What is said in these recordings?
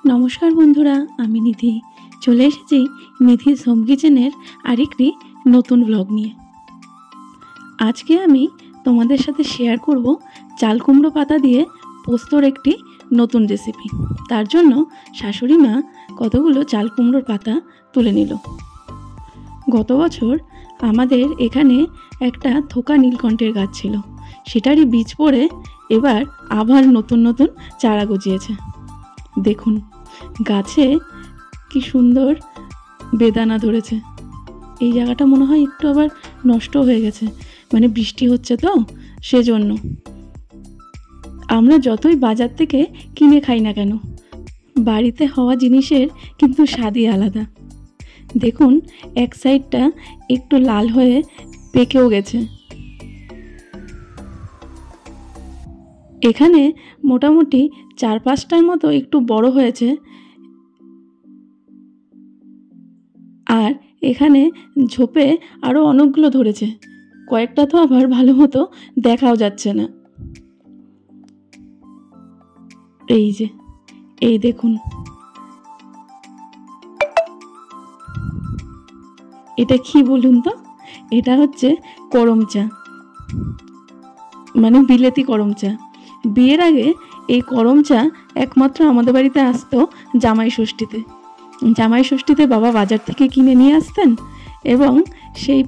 নমস্কার বন্ধুরা, আমি নিধি চলে এসেছি নিধিস হোম কিচেনের আরেকটি নতুন ব্লগ নিয়ে। আজকে আমি তোমাদের সাথে শেয়ার করব চাল কুমড়ো পাতা দিয়ে পোস্তর একটি নতুন রেসিপি। তার জন্য শাশুড়ি মা কতগুলো চাল কুমড়োর পাতা তুলে নিল। গত বছর আমাদের এখানে একটা থোকা নীলকণ্ঠের গাছ ছিল, সেটারই বীজ পড়ে এবার আবার নতুন নতুন চারা গজিয়েছে। দেখুন গাছে কি সুন্দর বেদানা ধরেছে। এই জায়গাটা মনে হয় একটু আবার নষ্ট হয়ে গেছে, মানে বৃষ্টি হচ্ছে তো সেজন্য। আমরা যতই বাজার থেকে কিনে খাই না কেন, বাড়িতে হওয়া জিনিসের কিন্তু স্বাদই আলাদা। দেখুন এক সাইডটা একটু লাল হয়ে পেকেও গেছে। এখানে মোটামুটি 4-5টার মতো একটু বড় হয়েছে, আর এখানে ঝোপে আরও অনেকগুলো ধরেছে। কয়েকটা তো আবার ভালো মতো দেখাও যাচ্ছে না। এই দেখুন, এটা কি বলুন তো? এটা হচ্ছে করম চা, মানে বিলেতি করম চা। বিয়ের আগে এই করম চা একমাত্র আমাদের বাড়িতে আসতো জামাই ষষ্ঠীতে। জামাই ষষ্ঠীতে বাবা বাজার থেকে কিনে নিয়ে আসতেন এবং সেই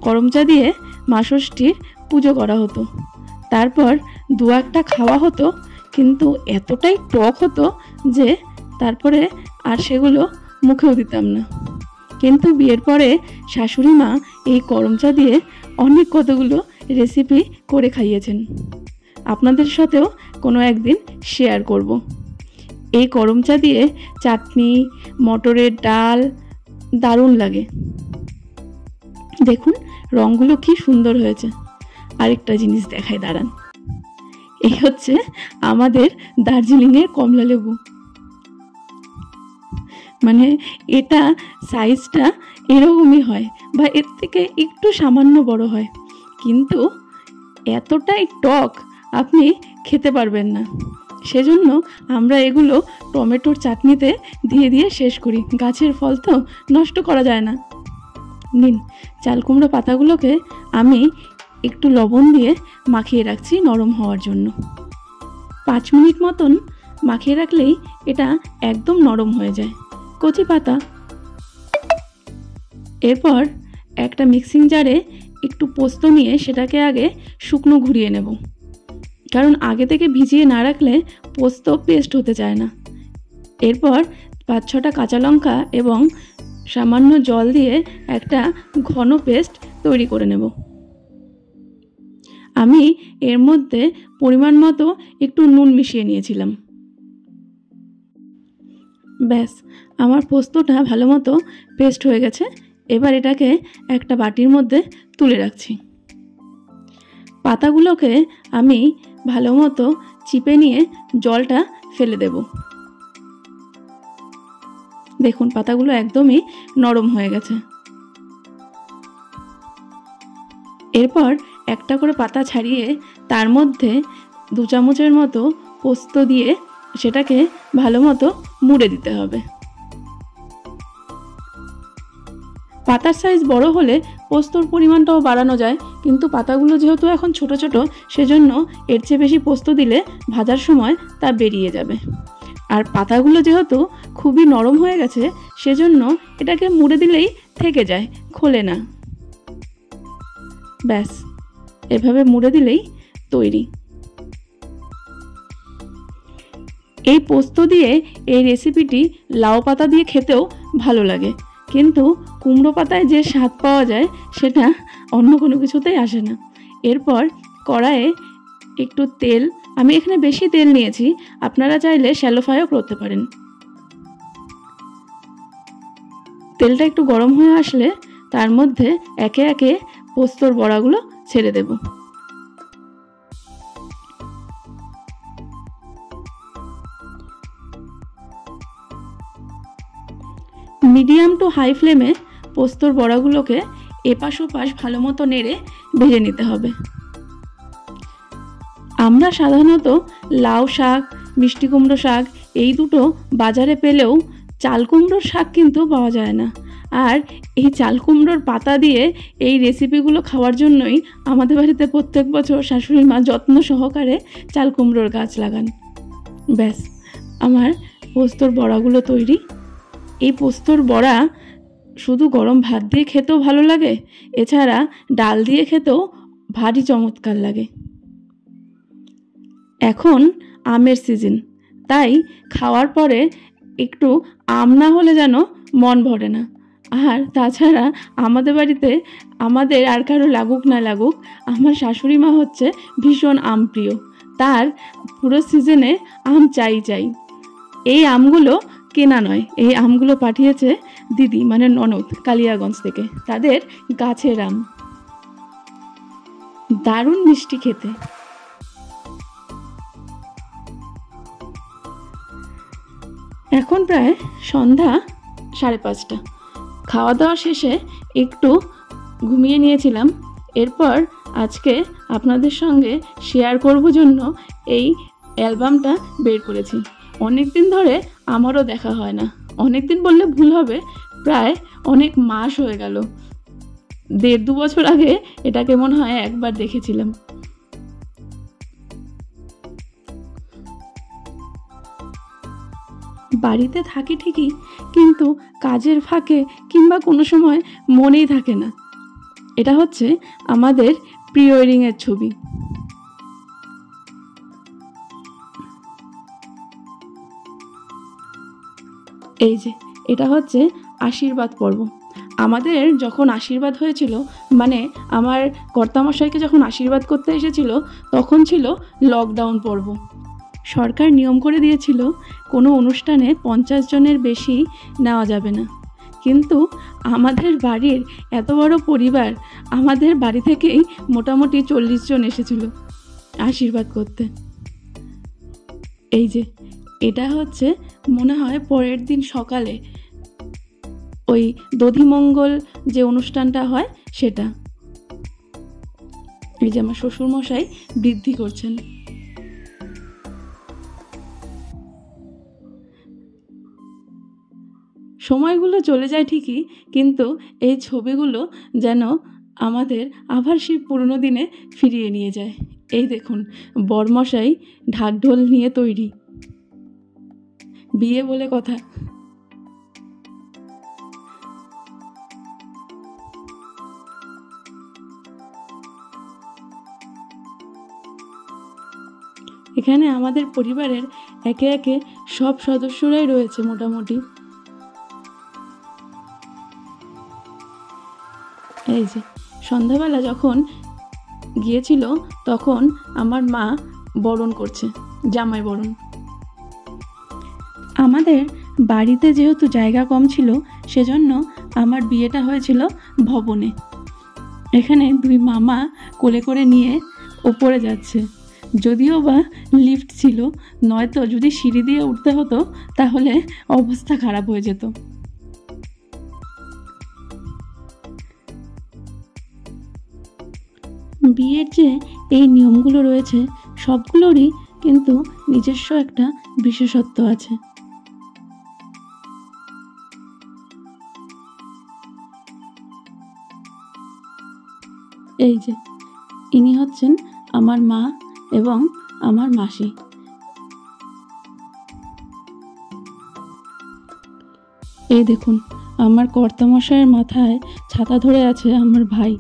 করম চা দিয়ে মা ষষ্ঠীর পুজো করা হতো। তারপর 2-1টা খাওয়া হতো, কিন্তু এতটাই টক হতো যে তারপরে আর সেগুলো মুখেও দিতাম না। কিন্তু বিয়ের পরে শাশুড়ি মা এই করম চা দিয়ে অনেক কতগুলো রেসিপি করে খাইয়েছেন। আপনাদের সাথেও কোনো একদিন শেয়ার করব। এই করম চা দিয়ে চাটনি, মটরের ডাল দারুণ লাগে। দেখুন রঙগুলো কি সুন্দর হয়েছে। আরেকটা জিনিস দেখাই, দাঁড়ান। এই হচ্ছে আমাদের দার্জিলিংয়ের কমলা লেবু। মানে এটা সাইজটা এরকমই হয়, বা এর থেকে একটু সামান্য বড় হয়, কিন্তু এতটাই টক আপনি খেতে পারবেন না। সেজন্য আমরা এগুলো টমেটোর চাটনিতে দিয়ে দিয়ে শেষ করি। গাছের ফল তো নষ্ট করা যায় না। নিন, চাল কুমড়ো পাতাগুলোকে আমি একটু লবণ দিয়ে মাখিয়ে রাখছি নরম হওয়ার জন্য। 5 মিনিট মতন মাখিয়ে রাখলেই এটা একদম নরম হয়ে যায়। কচি পাতা। এরপর একটা মিক্সিং জারে একটু পোস্ত নিয়ে সেটাকে আগে শুকনো ঘুরিয়ে নেব, কারণ আগে থেকে ভিজিয়ে না রাখলে পোস্ত পেস্ট হতে চায় না। এরপর 5-6টা কাঁচা লঙ্কা এবং সামান্য জল দিয়ে একটা ঘন পেস্ট তৈরি করে নেব। আমি এর মধ্যে পরিমাণ মতো একটু নুন মিশিয়ে নিয়েছিলাম। ব্যাস, আমার পোস্তটা ভালো মতো পেস্ট হয়ে গেছে। এবার এটাকে একটা বাটির মধ্যে তুলে রাখছি। পাতাগুলোকে আমি ভালো মতো চিপে নিয়ে জলটা ফেলে দেব। দেখুন পাতাগুলো একদমই নরম হয়ে গেছে। এরপর একটা করে পাতা ছাড়িয়ে তার মধ্যে 2 চামচের মতো পোস্ত দিয়ে সেটাকে ভালো মতো মুড়ে দিতে হবে। পাতার সাইজ বড় হলে পোস্তর পরিমাণটাও বাড়ানো যায়, কিন্তু পাতাগুলো যেহেতু এখন ছোট ছোট, সেজন্য এর চেয়ে বেশি পোস্ত দিলে ভাজার সময় তা বেরিয়ে যাবে। আর পাতাগুলো যেহেতু খুবই নরম হয়ে গেছে, সেজন্য এটাকে মুড়ে দিলেই থেকে যায়, খোলে না। ব্যাস, এভাবে মুড়ে দিলেই তৈরি। এই পোস্ত দিয়ে এই রেসিপিটি লাউ পাতা দিয়ে খেতেও ভালো লাগে, কিন্তু কুমড়ো পাতায় যে স্বাদ পাওয়া যায় সেটা অন্য কোনো কিছুতেই আসে না। এরপর কড়াইয়ে একটু তেল, আমি এখানে বেশি তেল নিয়েছি, আপনারা চাইলে শ্যালো ফ্রাইও করতে পারেন। তেলটা একটু গরম হয়ে আসলে তার মধ্যে একে একে পোস্তর বড়াগুলো ছেড়ে দেব। মিডিয়াম টু হাই ফ্লেমে পোস্তর বড়াগুলোকে এপাশ ওপাশ ভালো মতো নেড়ে ভেজে নিতে হবে। আমরা সাধারণত লাউ শাক, মিষ্টি কুমড়ো শাক এই দুটো বাজারে পেলেও চাল কুমড়োর শাক কিন্তু পাওয়া যায় না। আর এই চাল কুমড়োর পাতা দিয়ে এই রেসিপিগুলো খাওয়ার জন্যই আমাদের বাড়িতে প্রত্যেক বছর শাশুড়ি মা যত্ন সহকারে চাল কুমড়োর গাছ লাগান। ব্যাস, আমার পোস্তর বড়াগুলো তৈরি। এই পোস্তর বড়া শুধু গরম ভাত দিয়ে খেতেও ভালো লাগে, এছাড়া ডাল দিয়ে খেতেও ভারী চমৎকার লাগে। এখন আমের সিজন, তাই খাওয়ার পরে একটু আম না হলে যেন মন ভরে না। আর তাছাড়া আমাদের বাড়িতে আমাদের আর কারো লাগুক না লাগুক, আমার শাশুড়ি মা হচ্ছে ভীষণ আম প্রিয়। তার পুরো সিজনে আম চাই। এই আমগুলো কেনা নয়, এই আমগুলো পাঠিয়েছে দিদি মানে ননদ কালিয়াগঞ্জ থেকে, তাদের গাছের আম, দারুণ মিষ্টি খেতে। এখন প্রায় সন্ধ্যা 5:30। খাওয়া দাওয়া শেষে একটু ঘুমিয়ে নিয়েছিলাম। এরপর আজকে আপনাদের সঙ্গে শেয়ার করব জন্য এই অ্যালবামটা বের করেছি। অনেক দিন ধরে আমারও দেখা হয় না, অনেক দিন বললে ভুল হবে, প্রায় অনেক মাস হয়ে গেল। 1.5-2 বছর আগে এটাকে মনে হয় একবার দেখেছিলাম। বাড়িতে থাকি ঠিকই, কিন্তু কাজের ফাঁকে কিংবা কোনো সময় মনেই থাকে না। এটা হচ্ছে আমাদের প্রি ওয়েডিংয়ের ছবি। এই যে এটা হচ্ছে আশীর্বাদ পর্ব। আমাদের যখন আশীর্বাদ হয়েছিল, মানে আমার কর্তামশাইকে যখন আশীর্বাদ করতে এসেছিল, তখন ছিল লকডাউন পর্ব। সরকার নিয়ম করে দিয়েছিল কোনো অনুষ্ঠানে 50 জনের বেশি নেওয়া যাবে না। কিন্তু আমাদের বাড়ির এত বড় পরিবার, আমাদের বাড়ি থেকেই মোটামুটি 40 জন এসেছিল আশীর্বাদ করতে। এই যে এটা হচ্ছে মনে হয় পরের দিন সকালে ওই দধিমঙ্গল যে অনুষ্ঠানটা হয় সেটা। এই যে আমার শ্বশুরমশাই বৃদ্ধি করছেন। সময়গুলো চলে যায় ঠিকই, কিন্তু এই ছবিগুলো যেন আমাদের আবার সেই পুরনো দিনে ফিরিয়ে নিয়ে যায়। এই দেখুন, বরমশাই ঢাকঢোল নিয়ে তৈরি, বিয়ে বলে কথা। এখানে আমাদের পরিবারের একে একে সব সদস্যরাই রয়েছে মোটামুটি। এই যে সন্ধ্যাবেলা যখন গিয়েছিল, তখন আমার মা বরণ করছে, জামাই বরণ। আমাদের বাড়িতে যেহেতু জায়গা কম ছিল, সেজন্য আমার বিয়েটা হয়েছিল ভবনে। এখানে 2 মামা কোলে করে নিয়ে ওপরে যাচ্ছে, যদিও বা লিফট ছিল, নয়তো যদি সিঁড়ি দিয়ে উঠতে হতো তাহলে অবস্থা খারাপ হয়ে যেত। বিয়ের যে এই নিয়মগুলো রয়েছে, সবগুলোরই কিন্তু নিজস্ব একটা বিশেষত্ব আছে। এই যে ইনি হচ্ছেন আমার মা এবং আমার মাসি। এই দেখুন, আমার কর্তামশাইয়ের মাথায় ছাতা ধরে আছে আমার ভাই,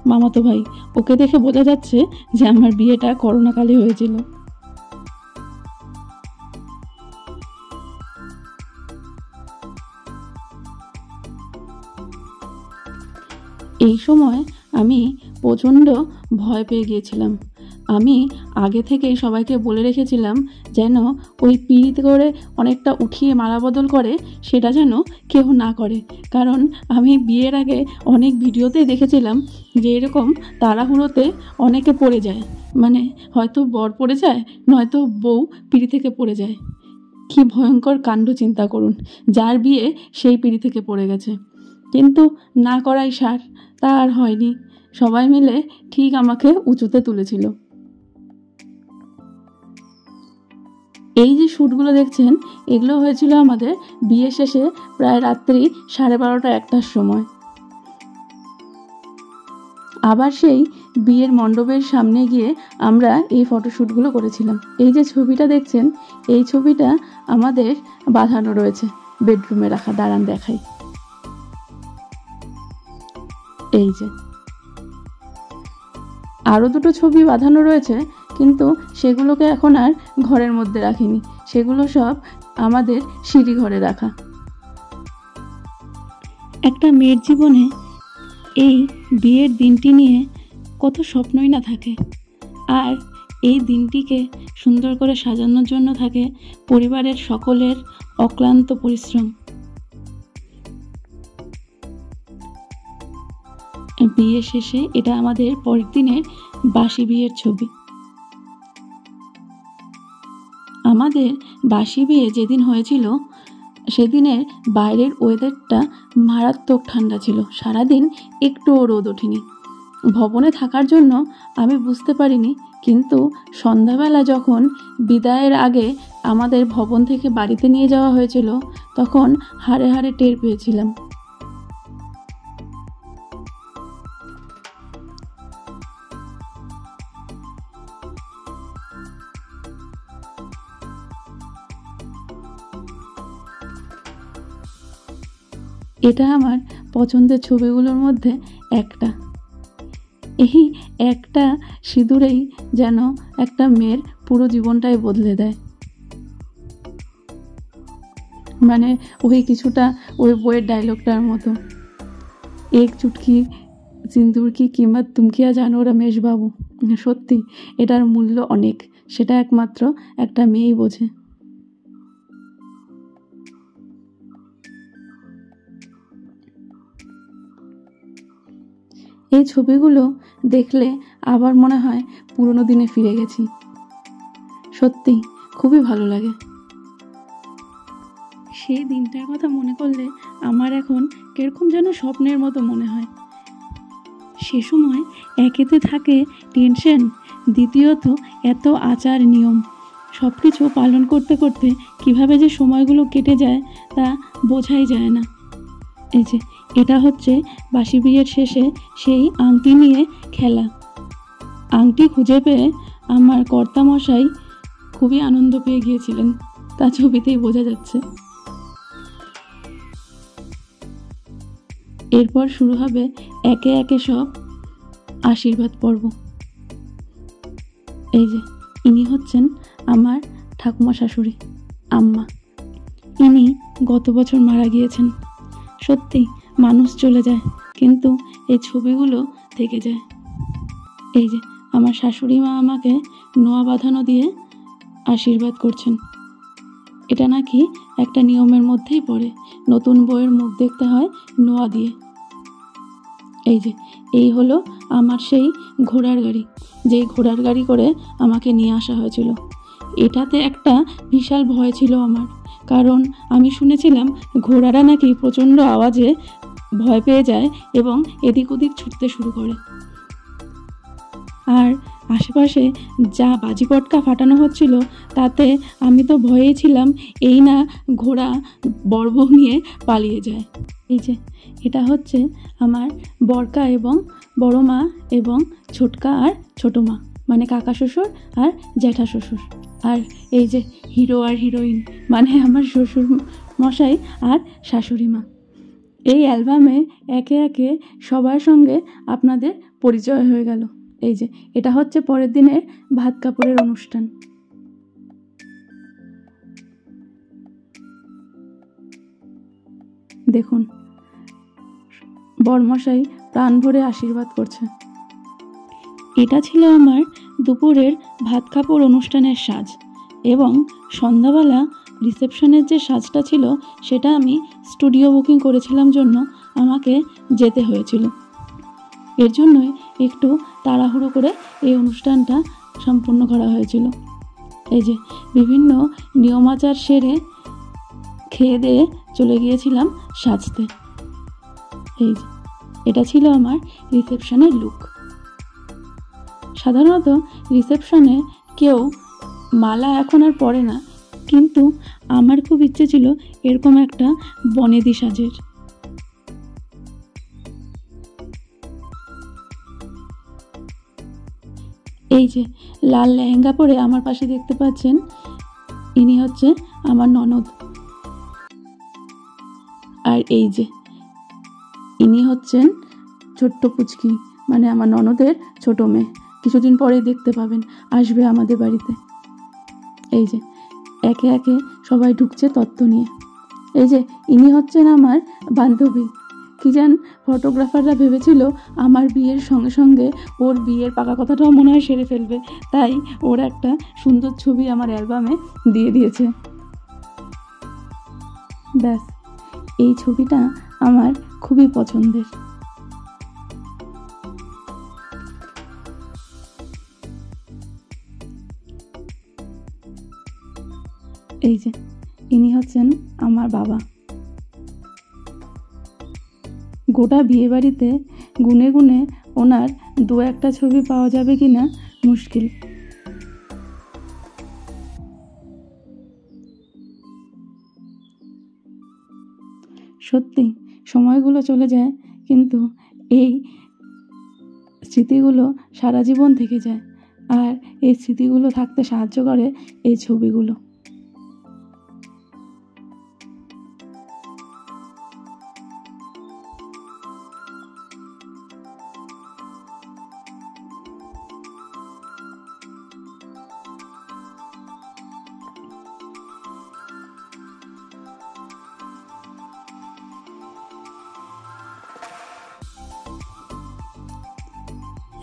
মামাতো ভাই। ওকে দেখে বোঝা যাচ্ছে যে আমার বিয়েটা করোনাকালে হয়েছিল। এই সময় আমি প্রচণ্ড ভয় পেয়ে গিয়েছিলাম। আমি আগে থেকেই সবাইকে বলে রেখেছিলাম যেন ওই পিঁড়িতে করে অনেকটা উঠিয়ে মালা বদল করে সেটা যেন কেউ না করে, কারণ আমি বিয়ের আগে অনেক ভিডিওতে দেখেছিলাম যে এরকম তাড়াহুড়োতে অনেকে পড়ে যায়, মানে হয়তো বর পড়ে যায়, নয়তো বউ পিঁড়ি থেকে পড়ে যায়। কি ভয়ঙ্কর কাণ্ড চিন্তা করুন, যার বিয়ে সেই পিঁড়ি থেকে পড়ে গেছে। কিন্তু না করাই সার, তা আর হয়নি। সবাই মিলে ঠিক আমাকে উঁচুতে তুলেছিল। এই যে শ্যুটগুলো দেখছেন এগুলো হয়েছিল আমাদের বিয়ে শেষে প্রায় রাত্রি 12:30-1টার সময়। আবার সেই বিয়ের মণ্ডপের সামনে গিয়ে আমরা এই ফটোশ্যুটগুলো করেছিলাম। এই যে ছবিটা দেখছেন এই ছবিটা আমাদের বাঁধানো রয়েছে বেডরুমে রাখা, দাঁড়ান দেখাই। এই যে আরও দুটো ছবি বাঁধানো রয়েছে, কিন্তু সেগুলোকে এখন আর ঘরের মধ্যে রাখিনি, সেগুলো সব আমাদের সিঁড়ি ঘরে রাখা। একটা মেয়ের জীবনে এই বিয়ের দিনটি নিয়ে কত স্বপ্নই না থাকে, আর এই দিনটিকে সুন্দর করে সাজানোর জন্য থাকে পরিবারের সকলের অক্লান্ত পরিশ্রম। বিয়ে শেষে এটা আমাদের পরের দিনের বাসি বিয়ের ছবি। আমাদের বাসি বিয়ে যেদিন হয়েছিল সেদিনের বাইরের ওয়েদারটা মারাত্মক ঠান্ডা ছিল, সারাদিন একটুও রোদ ওঠেনি। ভবনে থাকার জন্য আমি বুঝতে পারিনি, কিন্তু সন্ধ্যাবেলা যখন বিদায়ের আগে আমাদের ভবন থেকে বাড়িতে নিয়ে যাওয়া হয়েছিল তখন হাড়ে হাড়ে টের পেয়েছিলাম। এটা আমার পছন্দের ছবিগুলোর মধ্যে একটা। এই একটা সিঁদুরেই যেন একটা মেয়ের পুরো জীবনটাই বদলে দেয়। মানে ওই কিছুটা ওই বইয়ের ডায়লগটার মতো, এক চুটকি সিঁদুর কি কিমত তুম কিয়া জানো রমেশ বাবু। সত্যি এটার মূল্য অনেক, সেটা একমাত্র একটা মেয়েই বোঝে। এই ছবিগুলো দেখলে আবার মনে হয় পুরনো দিনে ফিরে গেছি। সত্যি খুবই ভালো লাগে। সেই দিনটার কথা মনে করলে আমার এখন কিরকম যেন স্বপ্নের মতো মনে হয়। সে সময় একেতে থাকে টেনশন, দ্বিতীয়ত এত আচার নিয়ম, সব কিছু পালন করতে করতে কিভাবে যে সময়গুলো কেটে যায় তা বোঝাই যায় না। এই যে এটা হচ্ছে বাসি বিয়ের শেষে সেই আংটি নিয়ে খেলা। আংটি খুঁজে পেয়ে আমার কর্তামশাই খুবই আনন্দ পেয়ে গিয়েছিলেন, তা ছবিতেই বোঝা যাচ্ছে। এরপর শুরু হবে একে একে সব আশীর্বাদ পর্ব। এই যে ইনি হচ্ছেন আমার ঠাকুমা শাশুড়ি, আম্মা। ইনি গত বছর মারা গিয়েছেন। সত্যি মানুষ চলে যায় কিন্তু এই ছবিগুলো থেকে যায়। এই যে আমার শাশুড়ি মা আমাকে নোয়া বাঁধানো দিয়ে আশীর্বাদ করছেন। এটা নাকি একটা নিয়মের মধ্যেই পড়ে, নতুন বউয়ের মুখ দেখতে হয় নোয়া দিয়ে। এই যে এই হলো আমার সেই ঘোড়ার গাড়ি, যেই ঘোড়ার গাড়ি করে আমাকে নিয়ে আসা হয়েছিল। এটাতে একটা বিশাল ভয় ছিল আমার, কারণ আমি শুনেছিলাম ঘোড়ারা নাকি প্রচণ্ড আওয়াজে ভয় পেয়ে যায় এবং এদিক ওদিক ছুটতে শুরু করে। আর আশেপাশে যা বাজি পটকা ফাটানো হচ্ছিল তাতে আমি তো ভয়েই ছিলাম এই না ঘোড়া বড়বউ নিয়ে পালিয়ে যায়। এই যে এটা হচ্ছে আমার বড়কা এবং বড় মা এবং ছোটকা আর ছোটো মা, মানে কাকা শ্বশুর আর জ্যাঠা শ্বশুর। আর এই যে হিরো আর হিরোইন, মানে আমার শ্বশুর মশাই আর শাশুড়ি মা। এই অ্যালবামে একে একে সবার সঙ্গে আপনাদের পরিচয় হয়ে গেল। এই যে এটা হচ্ছে পরের দিনের ভাত কাপড়ের অনুষ্ঠান। দেখুন বরমশাই প্রাণ ভরে আশীর্বাদ করছে। এটা ছিল আমার দুপুরের ভাত কাপড় অনুষ্ঠানের সাজ, এবং সন্ধ্যাবেলা রিসেপশনের যে সাজটা ছিল সেটা আমি স্টুডিও বুকিং করেছিলাম জন্য আমাকে যেতে হয়েছিল। এর জন্যই একটু তাড়াহুড়ো করে এই অনুষ্ঠানটা সম্পূর্ণ করা হয়েছিল। এই যে বিভিন্ন নিয়মাচার সেরে খেয়ে দিয়ে চলে গিয়েছিলাম সাজতে। এই যে এটা ছিল আমার রিসেপশনের লুক। সাধারণত রিসেপশনে কেউ মালা এখন আর পরে না, কিন্তু আমার খুব ইচ্ছে ছিল এরকম একটা বনেদি সাজের। এই যে লাল লেহেঙ্গা পরে আমার পাশে দেখতে পাচ্ছেন, ইনি হচ্ছে আমার ননদ। আর এই যে ইনি হচ্ছেন ছোট্ট পুচকি, মানে আমার ননদের ছোট মেয়ে। কিছুদিন পরেই দেখতে পাবেন, আসবে আমাদের বাড়িতে। এই যে একে একে সবাই ঢুকছে তত্ত্ব নিয়ে। এই যে ইনি হচ্ছেন আমার বান্ধবী। কি জান, ফটোগ্রাফাররা ভেবেছিল আমার বিয়ের সঙ্গে সঙ্গে ওর বিয়ের পাকা কথাটাও মনে হয় সেরে ফেলবে, তাই ওর একটা সুন্দর ছবি আমার অ্যালবামে দিয়ে দিয়েছে। ব্যাস, এই ছবিটা আমার খুবই পছন্দের। এই যে ইনি হচ্ছেন আমার বাবা। গোটা বিয়ে বাড়িতে গুনে গুনে ওনার দু একটা ছবি পাওয়া যাবে কিনা মুশকিল। সত্যি সময়গুলো চলে যায়, কিন্তু এই স্মৃতিগুলো সারা জীবন থেকে যায়। আর এই স্মৃতিগুলো থাকতে সাহায্য করে এই ছবিগুলো।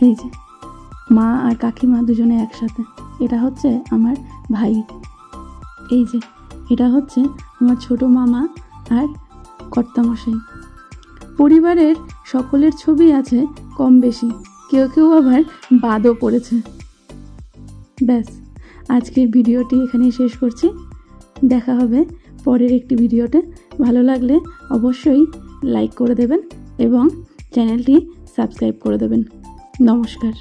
এই যে মা আর কাকিমা দুজনে একসাথে। এটা হচ্ছে আমার ভাই। এই যে এটা হচ্ছে আমার ছোট মামা আর কর্তামশাই। পরিবারের সকলের ছবি আছে কম বেশি, কেউ কেউ আবার বাদও পড়েছে। ব্যাস, আজকের ভিডিওটি এখানেই শেষ করছি। দেখা হবে পরের একটি ভিডিওতে। ভালো লাগলে অবশ্যই লাইক করে দেবেন এবং চ্যানেলটি সাবস্ক্রাইব করে দেবেন। নমস্কার।